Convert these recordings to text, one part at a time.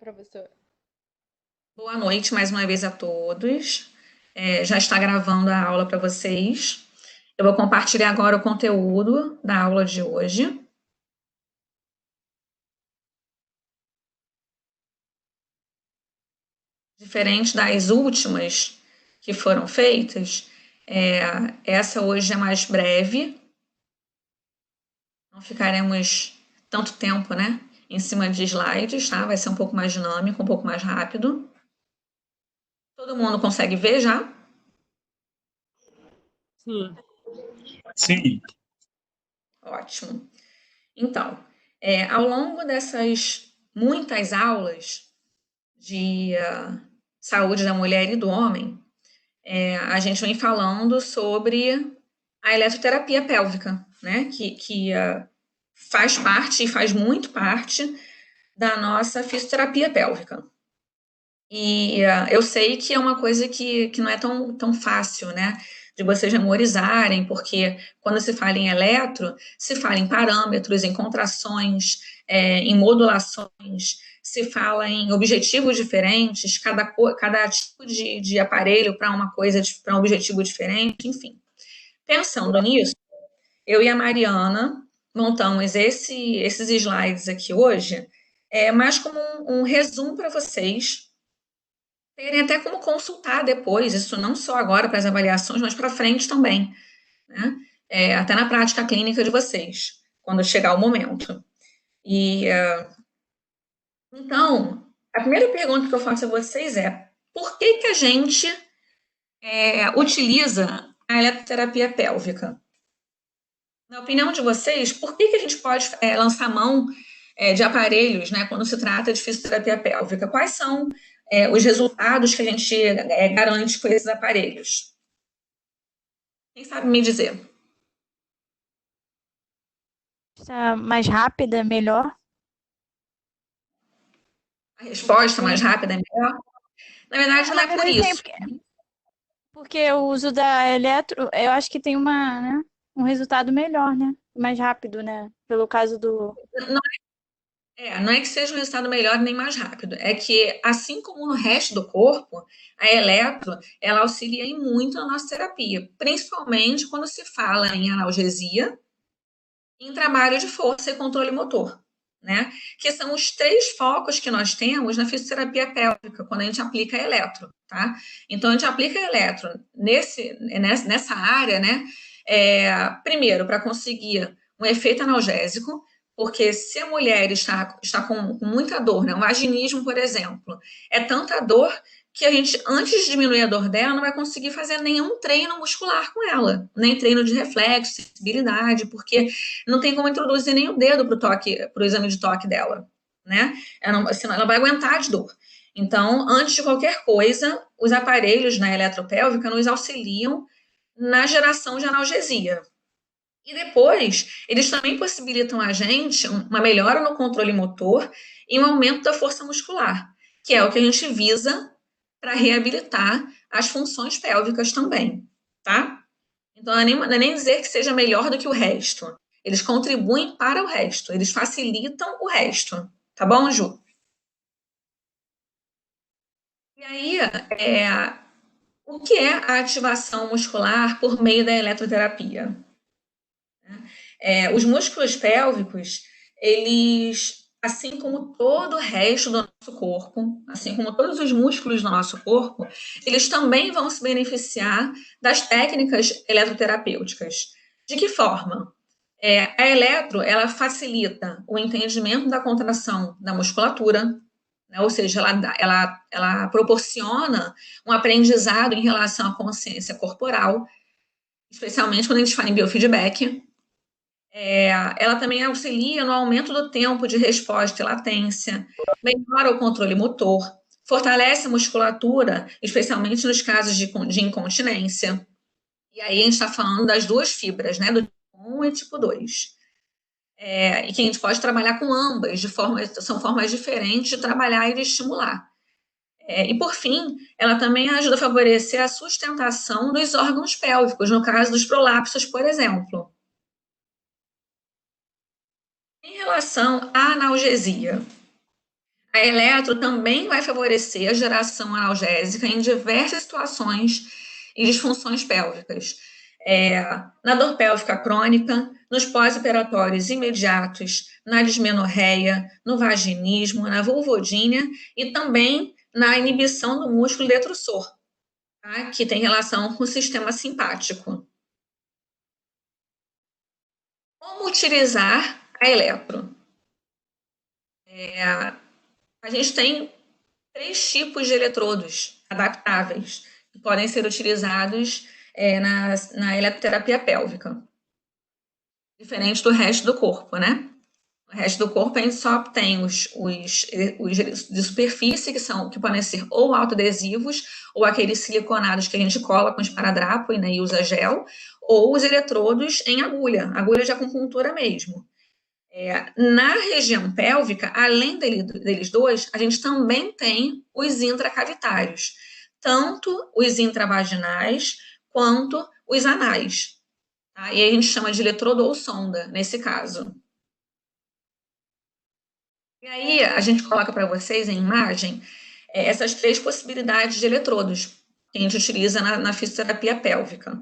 professor. Boa noite mais uma vez a todos. Já está gravando a aula para vocês. Eu vou compartilhar agora o conteúdo da aula de hoje. Diferente das últimas que foram feitas, essa hoje é mais breve. Não ficaremos tanto tempo, né, em cima de slides, tá? Vai ser um pouco mais dinâmico, um pouco mais rápido. Todo mundo consegue ver já? Sim. Sim. Ótimo. Então, ao longo dessas muitas aulas de saúde da mulher e do homem, a gente vem falando sobre a eletroterapia pélvica, né? Que faz parte e faz muito parte da nossa fisioterapia pélvica. E eu sei que é uma coisa que não é tão fácil, né? De vocês memorizarem, porque quando se fala em eletro, se fala em parâmetros, em contrações, em modulações, se fala em objetivos diferentes, cada tipo de aparelho para uma coisa, para um objetivo diferente, enfim. Pensando nisso, eu e a Mariana montamos esses slides aqui hoje, mais como um resumo para vocês terem até como consultar depois, isso não só agora para as avaliações, mas para frente também, né? Até na prática clínica de vocês, quando chegar o momento. E então, a primeira pergunta que eu faço a vocês é: por que a gente utiliza a eletroterapia pélvica? Na opinião de vocês, por que a gente pode lançar mão de aparelhos, né, quando se trata de fisioterapia pélvica? Quais são os resultados que a gente garante com esses aparelhos? Quem sabe me dizer? Está mais rápida, melhor. A resposta mais rápida é melhor? Na verdade, não Na é por verdade, sim, isso. porque o uso da eletro, eu acho que tem né, um resultado melhor, né? Mais rápido, né? Pelo caso do. Não é que seja um resultado melhor nem mais rápido, é que, assim como no resto do corpo, a eletro, ela auxilia em muito na nossa terapia, principalmente quando se fala em analgesia, em trabalho de força e controle motor, né? Que são os três focos que nós temos na fisioterapia pélvica, quando a gente aplica a eletro, tá? Então, a gente aplica a eletro nessa área, né? Primeiro, para conseguir um efeito analgésico, porque se a mulher está com muita dor, né? Um vaginismo, por exemplo, é tanta dor que a gente, antes de diminuir a dor dela, não vai conseguir fazer nenhum treino muscular com ela, nem treino de reflexo, sensibilidade, porque não tem como introduzir nem o dedo para o exame de toque dela, né? Senão ela vai aguentar de dor. Então, antes de qualquer coisa, os aparelhos na eletropélvica nos auxiliam na geração de analgesia. E depois, eles também possibilitam a gente uma melhora no controle motor e um aumento da força muscular, que é o que a gente visa para reabilitar as funções pélvicas também, tá? Então, não é nem dizer que seja melhor do que o resto. Eles contribuem para o resto, eles facilitam o resto. Tá bom, Ju? E aí, o que é a ativação muscular por meio da eletroterapia? Os músculos pélvicos, eles, assim como todo o resto do nosso corpo, assim como todos os músculos do nosso corpo, eles também vão se beneficiar das técnicas eletroterapêuticas. De que forma? A eletro, ela facilita o entendimento da contração da musculatura, né? Ou seja, ela proporciona um aprendizado em relação à consciência corporal, especialmente quando a gente fala em biofeedback. Ela também auxilia no aumento do tempo de resposta e latência, melhora o controle motor, fortalece a musculatura, especialmente nos casos de incontinência. E aí a gente está falando das duas fibras, né, do tipo 1 e tipo 2. E que a gente pode trabalhar com ambas, são formas diferentes de trabalhar e de estimular. E por fim, ela também ajuda a favorecer a sustentação dos órgãos pélvicos, no caso dos prolapsos, por exemplo. Em relação à analgesia, A eletro também vai favorecer a geração analgésica em diversas situações e disfunções pélvicas. Na dor pélvica crônica, nos pós-operatórios imediatos, na dismenorreia, no vaginismo, na vulvodínia e também na inibição do músculo detrusor, tá? Que tem relação com o sistema simpático. Como utilizar a eletro? A gente tem 3 tipos de eletrodos adaptáveis que podem ser utilizados na eletroterapia pélvica, diferente do resto do corpo, né? O resto do corpo a gente só tem os de superfície, que podem ser ou autoadesivos, ou aqueles siliconados que a gente cola com esparadrapo, né, e usa gel, ou os eletrodos em agulha de acupuntura mesmo. Na região pélvica, além deles dois, a gente também tem os intracavitários, tanto os intravaginais quanto os anais. Tá? E a gente chama de eletrodo ou sonda, nesse caso. E aí, a gente coloca para vocês em imagem essas 3 possibilidades de eletrodos que a gente utiliza na fisioterapia pélvica.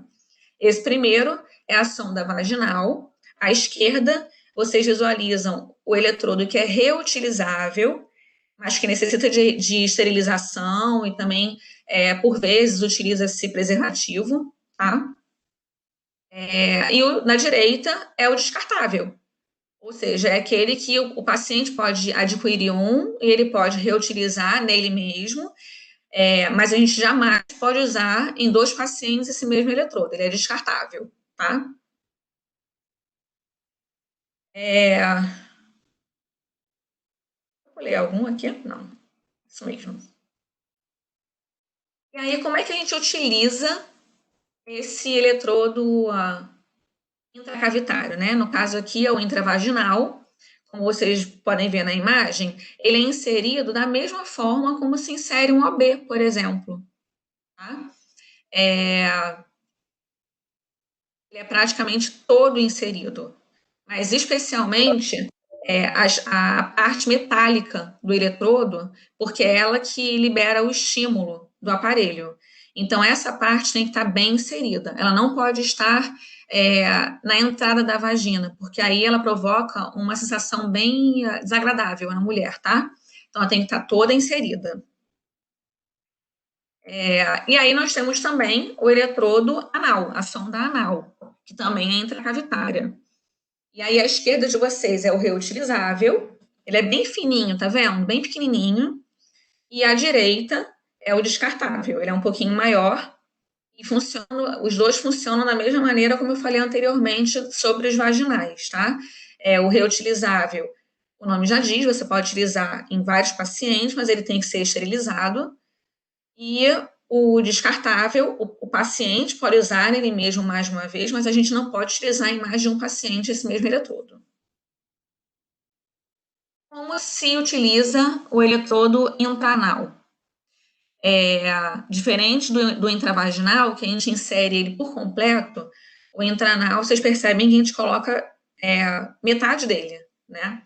Esse primeiro é a sonda vaginal. À esquerda, vocês visualizam o eletrodo que é reutilizável, mas que necessita de esterilização e também, por vezes, utiliza-se preservativo, tá? Na direita é o descartável, ou seja, é aquele que o paciente pode adquirir e ele pode reutilizar nele mesmo, mas a gente jamais pode usar em 2 pacientes esse mesmo eletrodo, ele é descartável, tá? Vou ler algum aqui? Não, isso mesmo. E aí, como é que a gente utiliza esse eletrodo intracavitário, né? No caso aqui é o intravaginal, como vocês podem ver na imagem, ele é inserido da mesma forma como se insere um OB, por exemplo. Tá? Ele é praticamente todo inserido, mas especialmente a parte metálica do eletrodo, porque é ela que libera o estímulo do aparelho. Então, essa parte tem que estar bem inserida. Ela não pode estar na entrada da vagina, porque aí ela provoca uma sensação bem desagradável na mulher, tá? Então, ela tem que estar toda inserida. E aí nós temos também o eletrodo anal, a sonda anal, que também é intracavitária. E aí, à esquerda de vocês é o reutilizável. Ele é bem fininho, tá vendo? Bem pequenininho. E à direita é o descartável. Ele é um pouquinho maior e os dois funcionam da mesma maneira como eu falei anteriormente sobre os vaginais, tá? O reutilizável, o nome já diz, você pode utilizar em vários pacientes, mas ele tem que ser esterilizado. E o descartável, o paciente pode usar ele mesmo mais de uma vez, mas a gente não pode utilizar em mais de um paciente esse mesmo eletrodo. Como se utiliza o eletrodo intranal? Diferente do intravaginal, que a gente insere ele por completo, o intranal, vocês percebem que a gente coloca metade dele, né?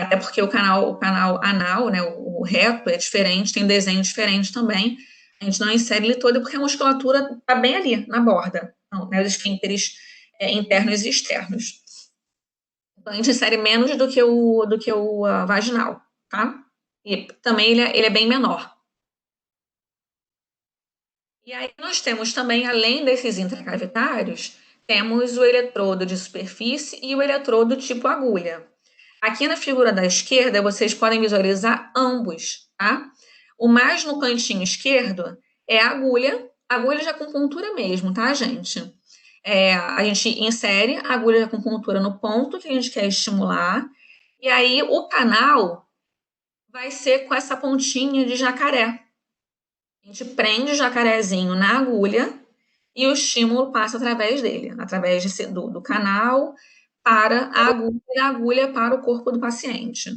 Até porque o canal anal, né, o reto é diferente, tem desenho diferente também. A gente não insere ele todo porque a musculatura está bem ali, na borda, não, né, os esfíncteres internos e externos. Então, a gente insere menos do que o vaginal, tá? E também ele é bem menor. E aí nós temos também, além desses intracavitários, temos o eletrodo de superfície e o eletrodo tipo agulha. Aqui na figura da esquerda, vocês podem visualizar ambos, tá? O mais no cantinho esquerdo é a agulha de acupuntura mesmo, tá, gente? A gente insere a agulha de acupuntura no ponto que a gente quer estimular, e aí o canal vai ser com essa pontinha de jacaré. A gente prende o jacarezinho na agulha e o estímulo passa através dele, através do canal para a agulha e a agulha para o corpo do paciente.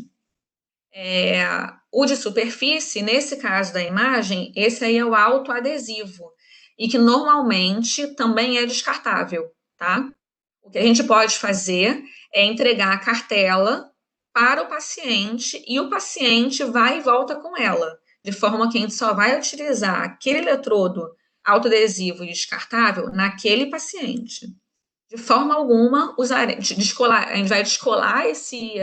O de superfície, nesse caso da imagem, esse aí é o autoadesivo e que normalmente também é descartável, tá? O que a gente pode fazer é entregar a cartela para o paciente e o paciente vai e volta com ela, de forma que a gente só vai utilizar aquele eletrodo autoadesivo e descartável naquele paciente. De forma alguma, a gente vai descolar esse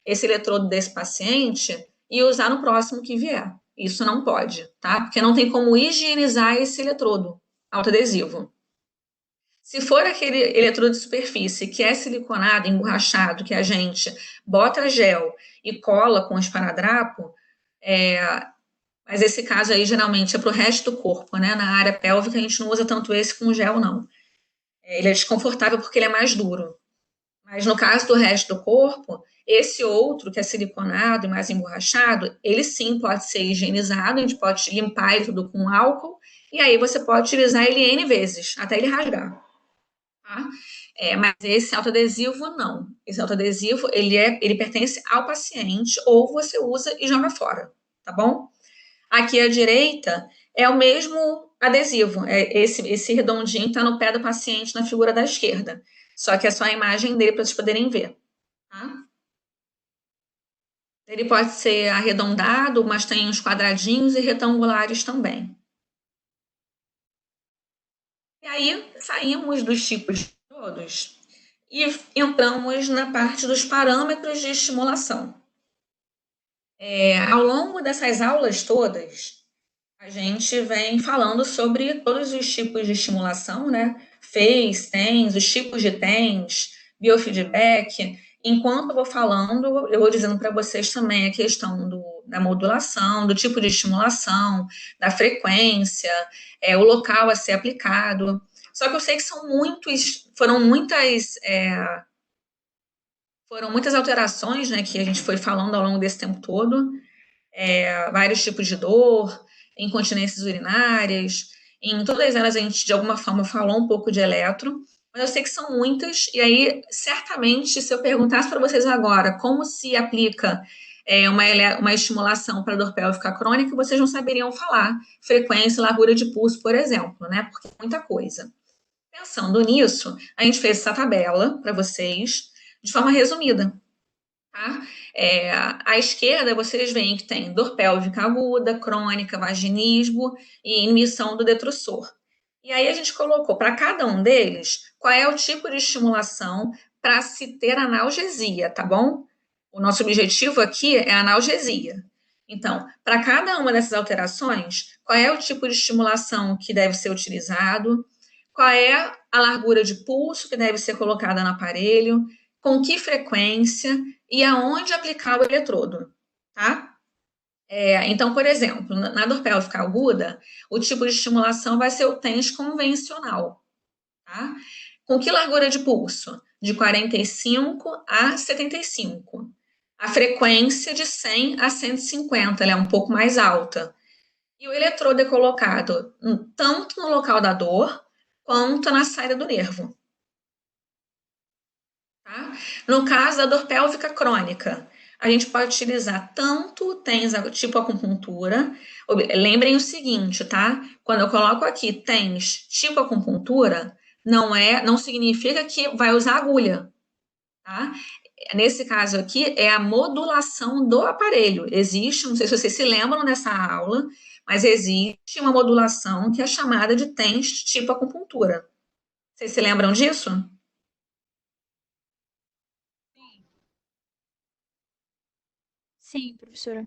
eletrodo desse paciente e usar no próximo que vier. Isso não pode, tá? Porque não tem como higienizar esse eletrodo autoadesivo. Se for aquele eletrodo de superfície que é siliconado, emborrachado, que a gente bota gel e cola com esparadrapo, mas esse caso aí geralmente é para o resto do corpo, né? Na área pélvica a gente não usa tanto esse com gel, não. Ele é desconfortável porque ele é mais duro. Mas no caso do resto do corpo, esse outro que é siliconado e mais emborrachado, ele sim pode ser higienizado, a gente pode limpar ele tudo com álcool, e aí você pode utilizar ele N vezes, até ele rasgar. Tá? Mas esse autoadesivo não. Esse autoadesivo, ele pertence ao paciente, ou você usa e joga fora, tá bom? Aqui à direita é o mesmo adesivo, esse redondinho está no pé do paciente na figura da esquerda. Só que é só a imagem dele para vocês poderem ver. Tá? Ele pode ser arredondado, mas tem uns quadradinhos e retangulares também. E aí saímos dos tipos todos e entramos na parte dos parâmetros de estimulação. Ao longo dessas aulas todas, a gente vem falando sobre todos os tipos de estimulação, né? FACE, TENS, os tipos de TENS, biofeedback. Enquanto eu vou falando, eu vou dizendo para vocês também a questão da modulação, do tipo de estimulação, da frequência, o local a ser aplicado. Só que eu sei que foram muitas alterações, né, que a gente foi falando ao longo desse tempo todo, vários tipos de dor, incontinências urinárias, em todas elas a gente de alguma forma falou um pouco de eletro, mas eu sei que são muitas, e aí certamente se eu perguntasse para vocês agora como se aplica uma estimulação para dor pélvica crônica, vocês não saberiam falar frequência e largura de pulso, por exemplo, né, porque é muita coisa. Pensando nisso, a gente fez essa tabela para vocês de forma resumida. Tá? À esquerda, vocês veem que tem dor pélvica aguda, crônica, vaginismo e inibição do detrusor. E aí a gente colocou para cada um deles qual é o tipo de estimulação para se ter analgesia, tá bom? O nosso objetivo aqui é analgesia. Então, para cada uma dessas alterações, qual é o tipo de estimulação que deve ser utilizado, qual é a largura de pulso que deve ser colocada no aparelho, com que frequência e aonde aplicar o eletrodo, tá? Então, por exemplo, na dor pélvica aguda, o tipo de estimulação vai ser o TENS convencional, tá? Com que largura de pulso? De 45 a 75. A frequência de 100 a 150, ela é um pouco mais alta. E o eletrodo é colocado tanto no local da dor quanto na saída do nervo. Tá? No caso da dor pélvica crônica, a gente pode utilizar tanto TENS tipo acupuntura. Lembrem o seguinte, tá? Quando eu coloco aqui TENS tipo acupuntura, não significa que vai usar agulha, tá? Nesse caso aqui, é a modulação do aparelho. Existe, não sei se vocês se lembram dessa aula, mas existe uma modulação que é chamada de TENS tipo acupuntura. Vocês se lembram disso? Sim, professora.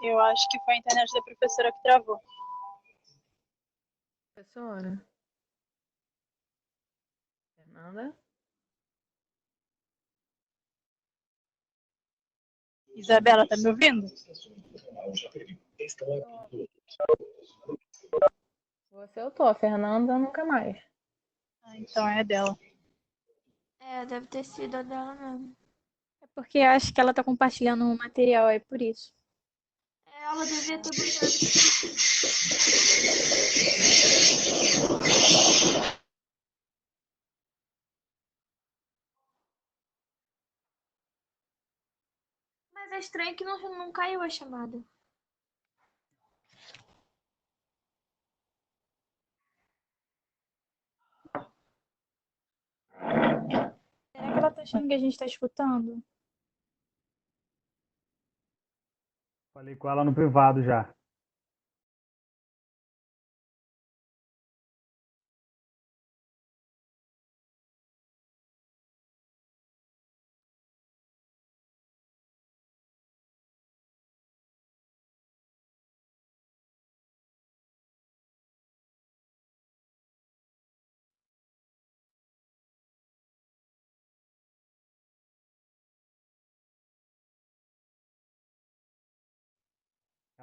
Eu acho que foi a internet da professora que travou. Professora? Fernanda? Isabela, tá me ouvindo? Você eu tô, a Fernanda nunca mais. Ah, então é dela. É, deve ter sido a dela mesmo. É porque acho que ela tá compartilhando um material, é por isso. É, ela devia ter botado. Mas é estranho que não caiu a chamada. Será que ela tá achando que a gente tá escutando? Falei com ela no privado já.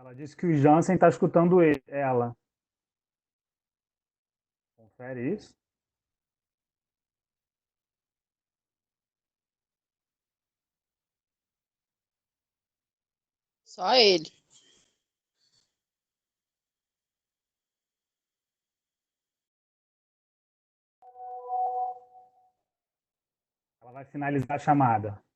Ela disse que o Jansen está escutando ela. Confere isso. Só ele. Ela vai finalizar a chamada.